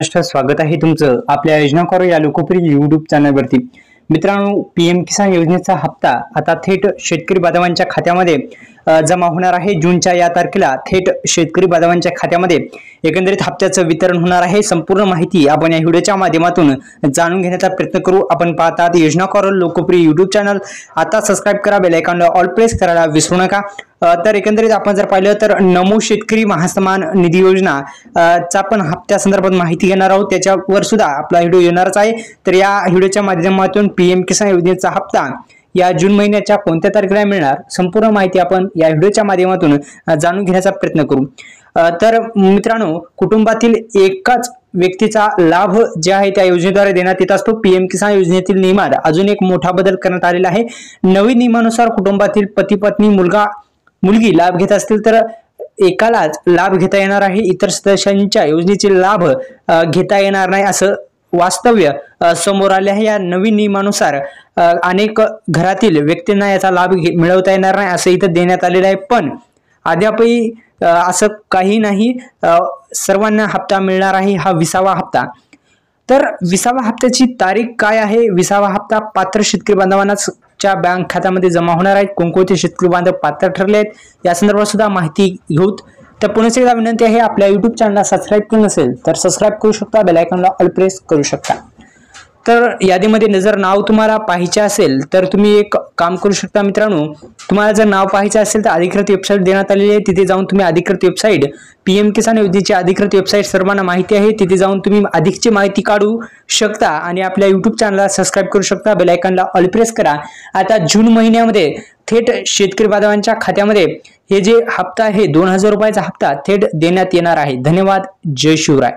स्वागत आहे तुमचं आपल्या योजना करो या लोकप्रिय YouTube चॅनलवरती। मित्रांनो, पीएम किसान योजनेचा हप्ता आता थेट शेतकरी बांधवांच्या खात्यामध्ये जमा होणार आहे। जूनच्या या तारखेला थेट शेतकरी बांधवांच्या खात्यामध्ये एकंदरीत हप्त्याचं वितरण होणार आहे। संपूर्ण माहिती आपण या व्हिडिओच्या माध्यमातून जाणून घेण्याचा प्रयत्न करू। आपण पाहतात योजना करो लोकप्रिय YouTube चॅनल। आता सबस्क्राइब करा, बेल आयकॉनला ऑल प्रेस करायला विसरू नका। तर एकंदरीत आपण जर पाहिलं तर नमो शेतकरी महासन्मान निधी योजना चा पण हप्त्या संदर्भात माहिती घेणार आहोत। त्याच्यावर सुद्धा आपला व्हिडिओ येणारच आहे। तर या व्हिडिओच्या माध्यमातून पीएम किसान योजनेचा हप्ता या जून महिन्याच्या कोणत्या तारखेला मिळणार संपूर्ण माहिती आपण या व्हिडिओच्या माध्यमातून जाणून घेण्याचा प्रयत्न करू। तर मित्रांनो, कुटुंबातील एकाच व्यक्तीचा लाभ जे आहे त्या योजनेद्वारे देण्यात येत असतो। पीएम किसान योजनेतील नियमात अजून एक मोठा बदल करण्यात आलेला आहे। नवीन नियमानुसार कुटुंबातील पती पत्नी मुलगी लाभ घेत असतील तर एकालाच लाभ घेता येणार आहे। इतर सदस्यांच्या योजनेचे लाभ घेता येणार नाही असं वास्तव्य समोर आले आहे। या नवीन नियमानुसार अनेक घरातील व्यक्तींना याचा लाभ मिळवता येणार नाही असं इथं देण्यात आलेलं आहे। पण अद्यापही असं काही नाही, सर्वांना हप्ता मिळणार आहे। हा 20वा हप्ता। तर 20वा हप्त्याची तारीख काय आहे? 20वा हप्ता पात्र शेतकरी बांधवांनाच च्या बँक खात्यामध्ये जमा होणार आहे। कोणकोणते शेतकरी बांधव पात्र ठरले आहेत या संदर्भात सुद्धा माहिती घेऊ। तर पुन्हा एकदा विनंती आहे, आपल्या YouTube चॅनलला सबस्क्राइब केलं नसेल तर सबस्क्राइब करू शकता, बेल आयकॉनला ऑल प्रेस करू शकता। तर यादीमध्ये जर नाव तुम्हाला पाहायचे असेल तर तुम्ही एक काम करू शकता मित्रांनो, तुम्हाला जर नाव पाहायचे असेल तर अधिकृत वेबसाईट देण्यात आलेली आहे। तिथे जाऊन तुम्ही अधिकृत वेबसाईट पीएम किसान योजनेची अधिकृत वेबसाईट सर्वांना माहिती आहे, तिथे जाऊन तुम्ही अधिकची माहिती काढू शकता आणि आपल्या YouTube चॅनलला सबस्क्राइब करू शकता, बेल आयकॉनला ऑल प्रेस करा। आता जून महिन्यामध्ये थेट शेतकरी बांधवांच्या खात्यामध्ये हे जे हप्ता आहे 2000 रुपयाचा हप्ता थेट देण्यात येणार आहे। धन्यवाद। जय शिवराय।